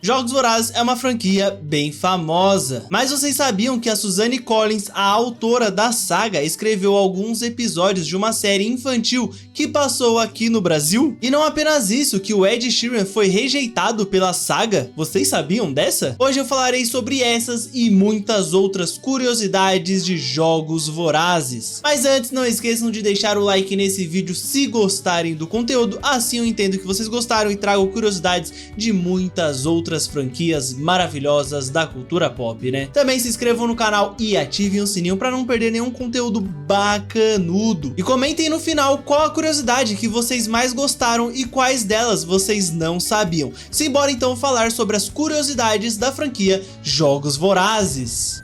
Jogos Vorazes é uma franquia bem famosa, mas vocês sabiam que a Suzanne Collins, a autora da saga, escreveu alguns episódios de uma série infantil que passou aqui no Brasil? E não apenas isso, que o Ed Sheeran foi rejeitado pela saga? Vocês sabiam dessa? Hoje eu falarei sobre essas e muitas outras curiosidades de Jogos Vorazes. Mas antes, não esqueçam de deixar o like nesse vídeo se gostarem do conteúdo, assim eu entendo que vocês gostaram e trago curiosidades de muitas outras franquias maravilhosas da cultura pop, né? Também se inscrevam no canal e ativem o sininho para não perder nenhum conteúdo bacanudo. E comentem no final qual a curiosidade que vocês mais gostaram e quais delas vocês não sabiam. Simbora então falar sobre as curiosidades da franquia Jogos Vorazes.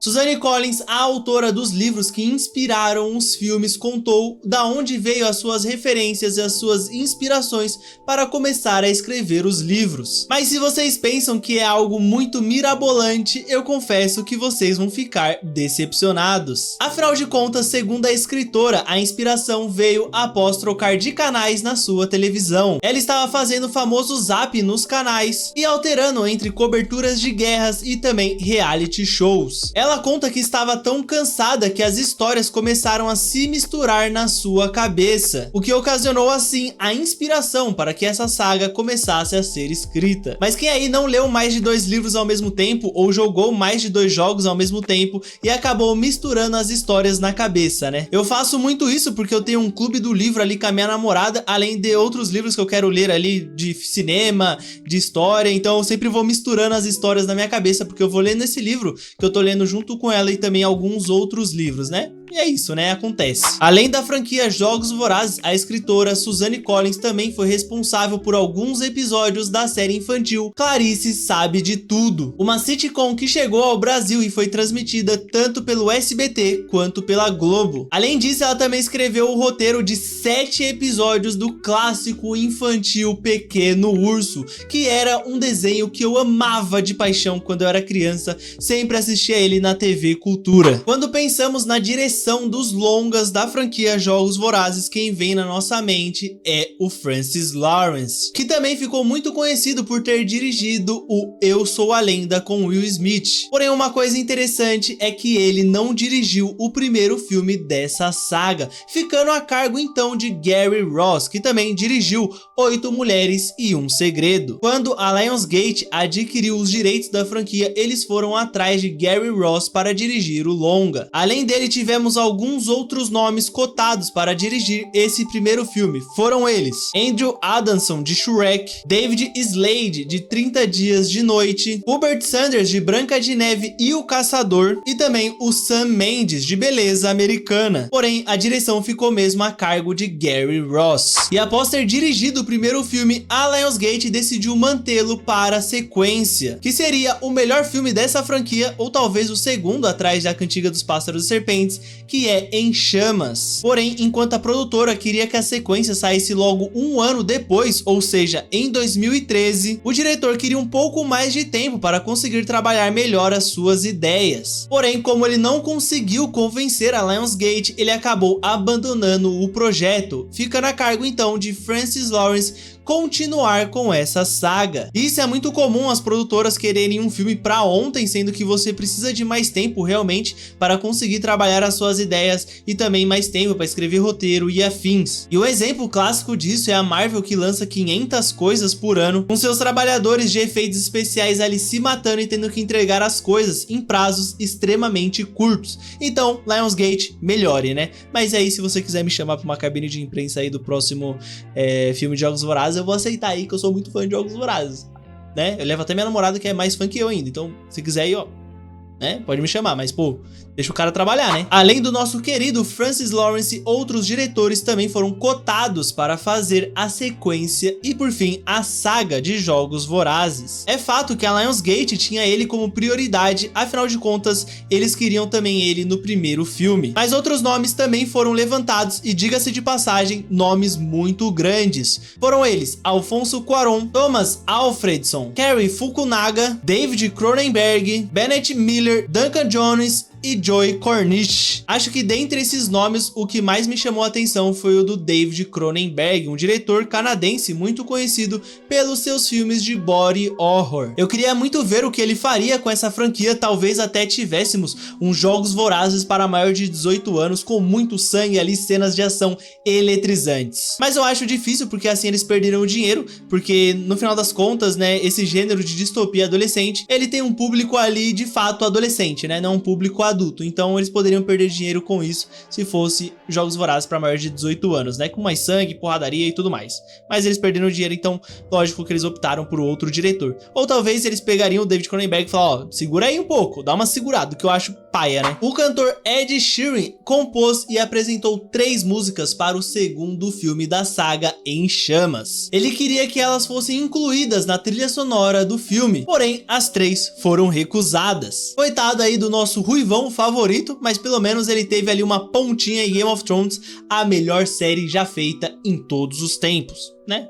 Suzanne Collins, a autora dos livros que inspiraram os filmes, contou da onde veio as suas referências e as suas inspirações para começar a escrever os livros. Mas se vocês pensam que é algo muito mirabolante, eu confesso que vocês vão ficar decepcionados. Afinal de contas, segundo a escritora, a inspiração veio após trocar de canais na sua televisão. Ela estava fazendo o famoso zap nos canais e alterando entre coberturas de guerras e também reality shows. Ela conta que estava tão cansada que as histórias começaram a se misturar na sua cabeça, o que ocasionou assim a inspiração para que essa saga começasse a ser escrita. Mas quem aí não leu mais de 2 livros ao mesmo tempo ou jogou mais de 2 jogos ao mesmo tempo e acabou misturando as histórias na cabeça, né? Eu faço muito isso porque eu tenho um clube do livro ali com a minha namorada, além de outros livros que eu quero ler ali de cinema, de história, então eu sempre vou misturando as histórias na minha cabeça porque eu vou lendo esse livro que eu tô lendo junto com ela e também alguns outros livros, né? E é isso, né? Acontece. Além da franquia Jogos Vorazes, a escritora Suzanne Collins também foi responsável por alguns episódios da série infantil Clarice Sabe de Tudo, uma sitcom que chegou ao Brasil e foi transmitida tanto pelo SBT quanto pela Globo. Além disso, ela também escreveu o roteiro de 7 episódios do clássico infantil Pequeno Urso, que era um desenho que eu amava de paixão quando eu era criança, sempre assistia ele na TV Cultura. Quando pensamos na direção dos longas da franquia Jogos Vorazes, quem vem na nossa mente é o Francis Lawrence, que também ficou muito conhecido por ter dirigido o Eu Sou a Lenda com Will Smith. Porém, uma coisa interessante é que ele não dirigiu o primeiro filme dessa saga, ficando a cargo então de Gary Ross, que também dirigiu 8 Mulheres e um Segredo. Quando a Lionsgate adquiriu os direitos da franquia, eles foram atrás de Gary Ross para dirigir o longa. Além dele, tivemos alguns outros nomes cotados para dirigir esse primeiro filme. Foram eles: Andrew Adamson de Shrek, David Slade de 30 Dias de Noite, Hubert Sanders de Branca de Neve e o Caçador, e também o Sam Mendes de Beleza Americana. Porém, a direção ficou mesmo a cargo de Gary Ross. E após ter dirigido o primeiro filme, a Lionsgate decidiu mantê-lo para a sequência, que seria o melhor filme dessa franquia, ou talvez o segundo atrás da Cantiga dos Pássaros e Serpentes, que é Em Chamas. Porém, enquanto a produtora queria que a sequência saísse logo um ano depois, ou seja, em 2013, o diretor queria um pouco mais de tempo para conseguir trabalhar melhor as suas ideias. Porém, como ele não conseguiu convencer a Lionsgate, ele acabou abandonando o projeto, ficando a cargo então de Francis Lawrence continuar com essa saga. Isso é muito comum as produtoras quererem um filme para ontem, sendo que você precisa de mais tempo realmente para conseguir trabalhar as suas ideias e também mais tempo para escrever roteiro e afins. E o exemplo clássico disso é a Marvel, que lança 500 coisas por ano, com seus trabalhadores de efeitos especiais ali se matando e tendo que entregar as coisas em prazos extremamente curtos. Então, Lionsgate, melhore, né? Mas aí, se você quiser me chamar para uma cabine de imprensa aí do próximo filme de Jogos Vorazes, eu vou aceitar aí, que eu sou muito fã de Jogos Vorazes, né? Eu levo até minha namorada, que é mais fã que eu ainda, então se quiser aí, ó, né, pode me chamar, mas pô, deixa o cara trabalhar, né? Além do nosso querido Francis Lawrence, outros diretores também foram cotados para fazer a sequência e, por fim, a saga de Jogos Vorazes. É fato que a Lionsgate tinha ele como prioridade, afinal de contas, eles queriam também ele no primeiro filme. Mas outros nomes também foram levantados e, diga-se de passagem, nomes muito grandes. Foram eles: Alfonso Cuarón, Thomas Alfredson, Cary Fukunaga, David Cronenberg, Bennett Miller, Duncan Jones, e Joe Cornish. Acho que dentre esses nomes, o que mais me chamou a atenção foi o do David Cronenberg, um diretor canadense muito conhecido pelos seus filmes de body horror. Eu queria muito ver o que ele faria com essa franquia, talvez até tivéssemos uns Jogos Vorazes para maior de 18 anos com muito sangue ali, cenas de ação eletrizantes. Mas eu acho difícil porque assim eles perderam o dinheiro, porque no final das contas, né, esse gênero de distopia adolescente, ele tem um público ali de fato adolescente, né, não um público adulto, então eles poderiam perder dinheiro com isso se fosse Jogos Vorazes para maior de 18 anos, né, com mais sangue, porradaria e tudo mais. Mas eles perderam dinheiro, então lógico que eles optaram por outro diretor. Ou talvez eles pegariam o David Cronenberg e falaram, ó, segura aí um pouco, dá uma segurada, que eu acho paia, né. O cantor Ed Sheeran compôs e apresentou 3 músicas para o segundo filme da saga Em Chamas. Ele queria que elas fossem incluídas na trilha sonora do filme, porém as 3 foram recusadas. Coitado aí do nosso ruivão favorito, mas pelo menos ele teve ali uma pontinha em Game of Thrones, a melhor série já feita em todos os tempos, né?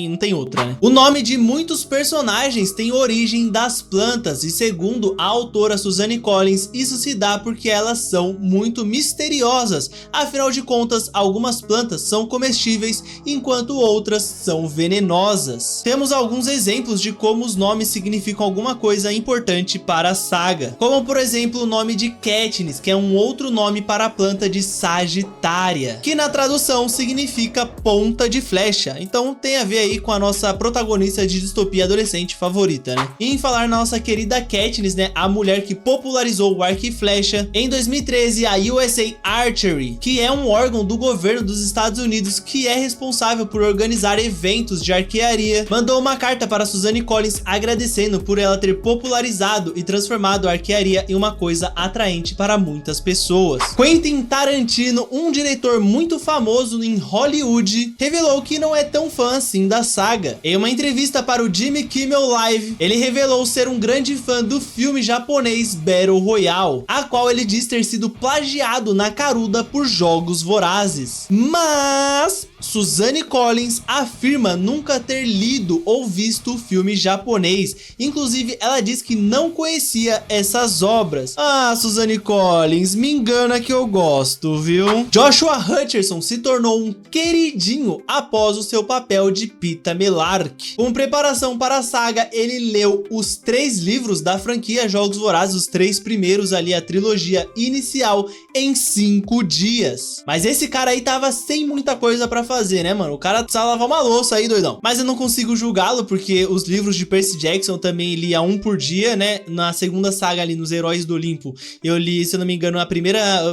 Não tem outra, né? O nome de muitos personagens tem origem das plantas e segundo a autora Suzanne Collins, isso se dá porque elas são muito misteriosas. Afinal de contas, algumas plantas são comestíveis, enquanto outras são venenosas. Temos alguns exemplos de como os nomes significam alguma coisa importante para a saga. Como por exemplo o nome de Katniss, que é um outro nome para a planta de Sagitária, que na tradução significa ponta de flecha. Então tem a ver aí com a nossa protagonista de distopia adolescente favorita, né? E em falar na nossa querida Katniss, né, a mulher que popularizou o arco e flecha, em 2013 a USA Archery, que é um órgão do governo dos Estados Unidos que é responsável por organizar eventos de arquearia, mandou uma carta para Suzanne Collins agradecendo por ela ter popularizado e transformado a arquearia em uma coisa atraente para muitas pessoas. Quentin Tarantino, um diretor muito famoso em Hollywood, revelou que não é tão fã assim da saga. Em uma entrevista para o Jimmy Kimmel Live, ele revelou ser um grande fã do filme japonês Battle Royale, a qual ele diz ter sido plagiado na caruda por Jogos Vorazes. Mas Suzanne Collins afirma nunca ter lido ou visto o filme japonês, inclusive ela diz que não conhecia essas obras. Ah, Suzanne Collins, me engana que eu gosto, viu? Joshua Hutcherson se tornou um queridinho após o seu papel de Peeta Mellark. Com preparação para a saga, ele leu os 3 livros da franquia Jogos Vorazes, os 3 primeiros ali, a trilogia inicial, em 5 dias. Mas esse cara aí tava sem muita coisa pra fazer, né, mano? O cara precisa lavar uma louça aí, doidão. Mas eu não consigo julgá-lo, porque os livros de Percy Jackson também lia 1 por dia, né? Na segunda saga ali, nos Heróis do Olimpo, eu li, se eu não me engano,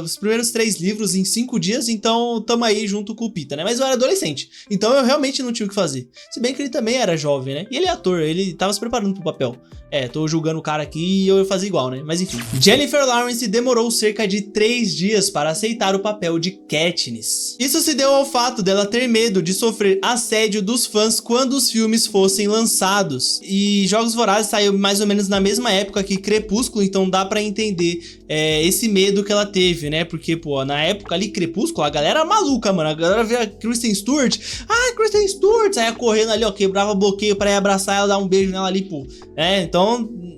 os primeiros 3 livros em 5 dias, então tamo aí junto com o Peeta, né? Mas eu era adolescente, então eu realmente não tinha o que fazer. Se bem que ele também era jovem, né? E ele é ator, ele tava se preparando pro papel. É, tô julgando o cara aqui e eu ia fazer igual, né? Mas enfim. Jennifer Lawrence demorou cerca de 3 dias para aceitar o papel de Katniss. Isso se deu ao fato dela ter medo de sofrer assédio dos fãs quando os filmes fossem lançados. E Jogos Vorazes saiu mais ou menos na mesma época que Crepúsculo, então dá pra entender esse medo que ela teve, né? Porque, pô, na época ali, Crepúsculo, a galera era maluca, mano. A galera via Kristen Stewart, Kristen Stewart, saia correndo ali, ó, quebrava bloqueio pra ir abraçar ela, dar um beijo nela ali, pô. Então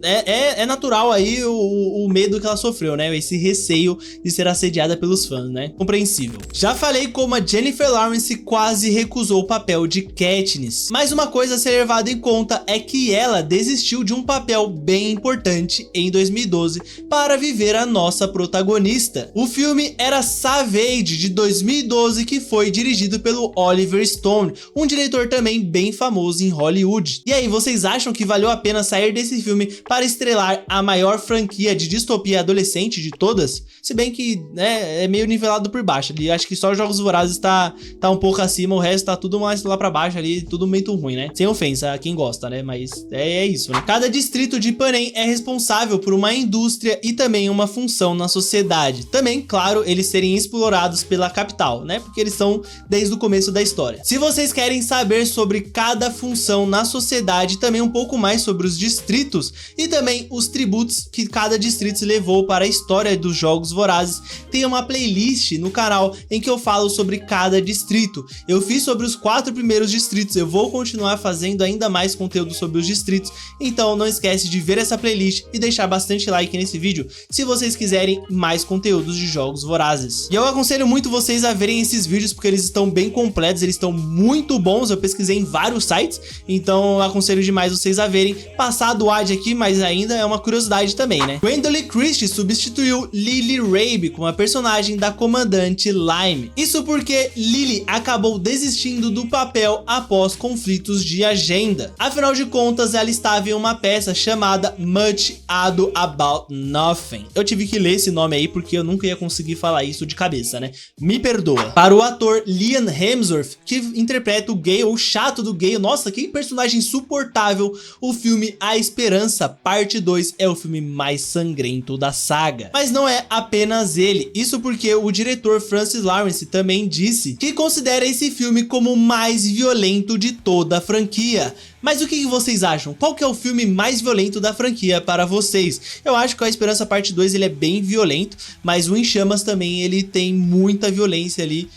é natural aí o medo que ela sofreu, né? Esse receio de ser assediada pelos fãs, né? Compreensível. Já falei como a Jennifer Lawrence quase recusou o papel de Katniss, mas uma coisa a ser levada em conta é que ela desistiu de um papel bem importante em 2012 para viver a nossa protagonista. O filme era Savage, de 2012, que foi dirigido pelo Oliver Stone, um diretor também bem famoso em Hollywood. E aí, vocês acham que valeu a pena sair desse filme para estrelar a maior franquia de distopia adolescente de todas? Se bem que, né, é meio nivelado por baixo ali. Acho que só Jogos Vorazes tá um pouco acima, o resto tá tudo mais lá pra baixo ali, tudo muito ruim, né? Sem ofensa a quem gosta, né? Mas é isso, né? Cada distrito de Panem é responsável por uma indústria e também uma função na sociedade. Também, claro, eles serem explorados pela capital, né? Porque eles são desde o começo da história. Se vocês querem saber sobre cada função na sociedade e também um pouco mais sobre os distritos, e também os tributos que cada distrito levou para a história dos Jogos Vorazes. Tem uma playlist no canal em que eu falo sobre cada distrito. Eu fiz sobre os 4 primeiros distritos, eu vou continuar fazendo ainda mais conteúdo sobre os distritos, então não esquece de ver essa playlist e deixar bastante like nesse vídeo se vocês quiserem mais conteúdos de Jogos Vorazes. E eu aconselho muito vocês a verem esses vídeos porque eles estão bem completos, eles estão muito bons, eu pesquisei em vários sites, então eu aconselho demais vocês a verem. Passar do ad aqui, mas ainda é uma curiosidade também, né? Gwendoline Christie substituiu Lily Rabe como a personagem da Comandante Lime. Isso porque Lily acabou desistindo do papel após conflitos de agenda. Afinal de contas, ela estava em uma peça chamada Much Ado About Nothing. Eu tive que ler esse nome aí porque eu nunca ia conseguir falar isso de cabeça, né? Me perdoa. Para o ator Liam Hemsworth, que interpreta o Gale, o chato do Gale, nossa, que personagem insuportável, o filme A Esperança Parte 2 é o filme mais sangrento da saga. Mas não é apenas ele, isso porque o diretor Francis Lawrence também disse que considera esse filme como o mais violento de toda a franquia. Mas o que vocês acham? Qual que é o filme mais violento da franquia para vocês? Eu acho que o A Esperança Parte 2 ele é bem violento, mas o Em Chamas também ele tem muita violência ali.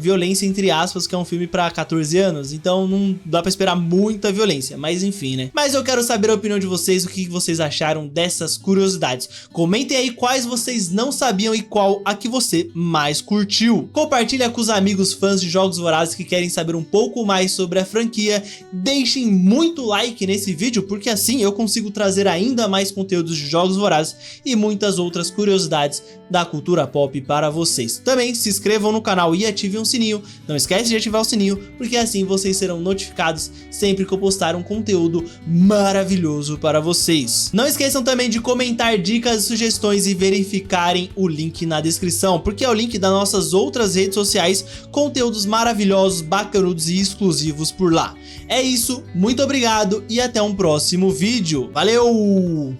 Violência entre aspas, que é um filme pra 14 anos, então não dá pra esperar muita violência, mas enfim, né? Mas eu quero saber a opinião de vocês, o que vocês acharam dessas curiosidades. Comentem aí quais vocês não sabiam e qual a que você mais curtiu. Compartilha com os amigos fãs de Jogos Vorazes que querem saber um pouco mais sobre a franquia. Deixem muito like nesse vídeo, porque assim eu consigo trazer ainda mais conteúdos de Jogos Vorazes e muitas outras curiosidades da cultura pop para vocês. Também se inscrevam no canal e ativem o sininho. Não esquece de ativar o sininho, porque assim vocês serão notificados sempre que eu postar um conteúdo maravilhoso para vocês. Não esqueçam também de comentar dicas, sugestões e verificarem o link na descrição, porque é o link das nossas outras redes sociais, conteúdos maravilhosos, bacanudos e exclusivos por lá. É isso, muito obrigado e até um próximo vídeo. Valeu!